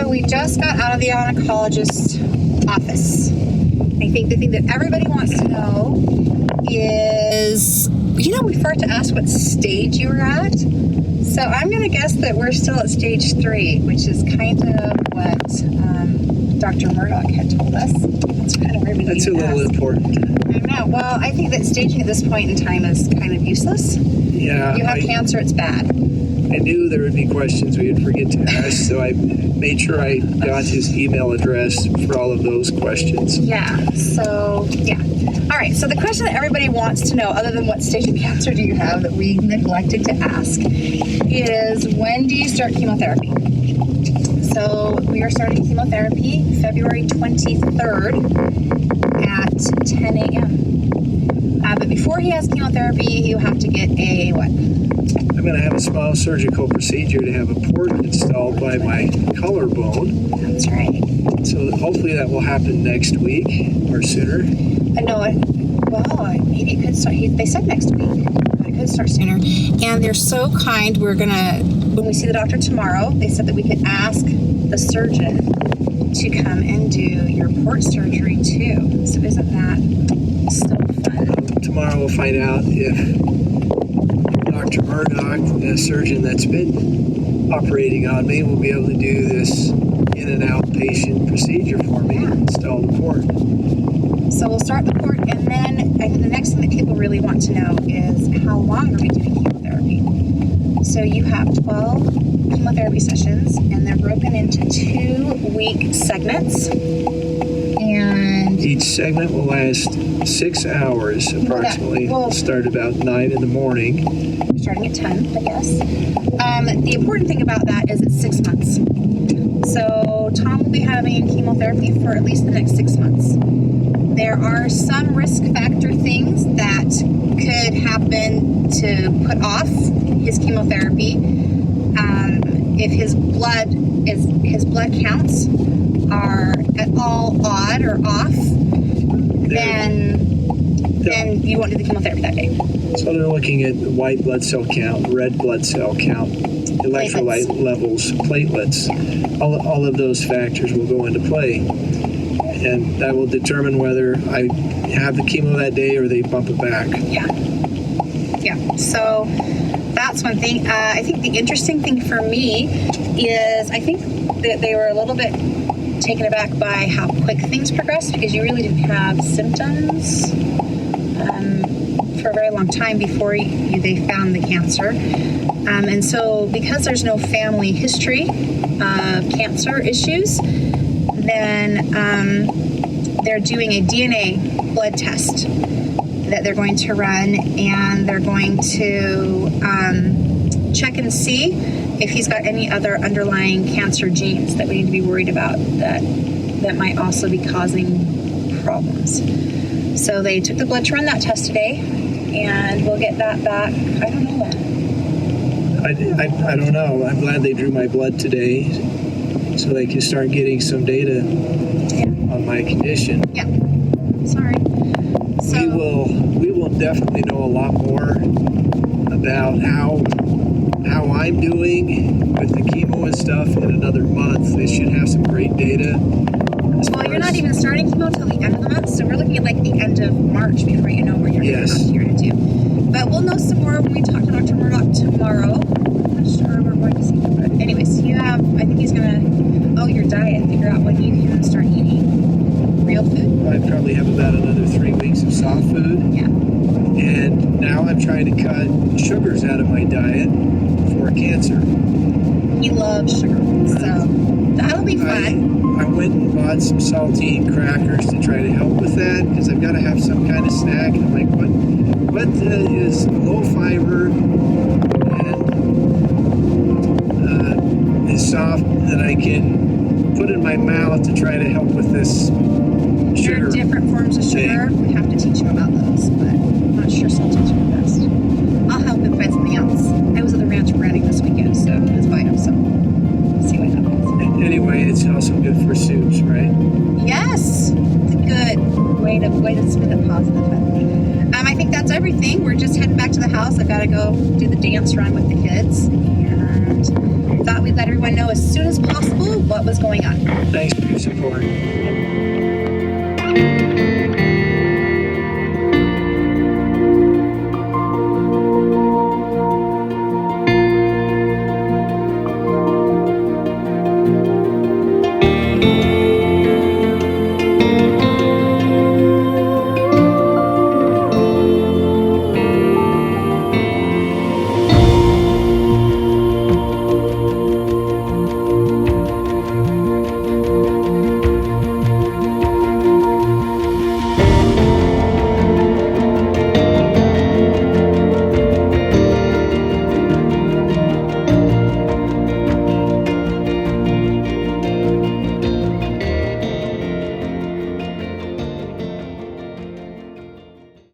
So we just got out of the oncologist office. I think the thing that everybody wants to know is, we forgot to ask what stage you were at. So I'm going to guess that we're still at stage 3, which is kind of what Dr. Murdoch had told us. That's kind of weird. That's a little important. I know. Well, I think that staging at this point in time is kind of useless. Yeah. You have cancer, it's bad. I knew there would be questions we would forget to ask, so I made sure I got his email address for all of those questions. Yeah. So, yeah. All right. So the question that everybody wants to know, other than what stage of cancer do you have that we neglected to ask, is when do you start chemotherapy? So we are starting chemotherapy February 23rd at 10 a.m. But before he has chemotherapy, he'll have to get a what? I'm going to have a small surgical procedure to have a port installed by my collarbone. That's right. So hopefully that will happen next week or sooner. Maybe it could start. They said next week, but it could start sooner. And they're so kind. When we see the doctor tomorrow, they said that we could ask the surgeon to come and do your port surgery too. So isn't that so fun? Tomorrow we'll find out if Dr. Murdoch, the surgeon that's been operating on me, will be able to do this in an outpatient procedure for me and install the port. So we'll start the port, and then I think the next thing that people really want to know is how long are we doing chemotherapy? So you have 12 chemotherapy sessions, and they're broken into 2-week segments. And each segment will last 6 hours approximately. We'll start about 9 in the morning. Starting at 10, I guess. The important thing about that is it's 6 months. So Tom will be having chemotherapy for at least the next 6 months. There are some risk factor things that could happen to put off his chemotherapy. If his blood counts are at all odd or off, then you won't do the chemotherapy that day. So they're looking at white blood cell count, red blood cell count, electrolyte levels, platelets. All of those factors will go into play. And that will determine whether I have the chemo that day or they bump it back. Yeah. So that's one thing. I think the interesting thing for me is I think that they were a little bit taken aback by how quick things progressed, because you really didn't have symptoms for a very long time before they found the cancer. And so because there's no family history of cancer issues, then they're doing a DNA blood test that they're going to run, and they're going to check and see if he's got any other underlying cancer genes that we need to be worried about that might also be causing problems. So they took the blood to run that test today, and we'll get that back. I don't know when. I don't know. I'm glad they drew my blood today so they can start getting some data on my condition. Yeah. Sorry. So we will definitely know a lot more about how I'm doing with the chemo and stuff in another month. They should have some great data. Well, you're not even starting chemo till the end of the month, so we're looking at like the end of March before you know where you're here to do. But we'll know some more when we talk to Dr. Murdoch tomorrow. I'm not sure we're going to see him, but anyways, I think he's gonna, your diet, figure out when you can start eating real food. I probably have about another 3 weeks of soft food. Yeah. And now I'm trying to cut sugars out of my diet for cancer. He loves sugar, so that'll be fun. I went and bought some saltine crackers to try to help with that, because I've got to have some kind of snack. And I'm like, what is low fiber and is soft that I can put in my mouth to try to help with this sugar? There are different forms of sugar. We have to teach him about those, but I'm not sure saltines are the best. I'll help him find something else. I was at the ranch running this weekend, so let's buy him some. See what happens. Anyway, it's also good for soups, right? Yes, it's a good way to spin it positive. I think that's everything. We're just heading back to the house. I've got to go do the dance run with the kids, and thought we'd let everyone know as soon as possible what was going on. Thanks for your support.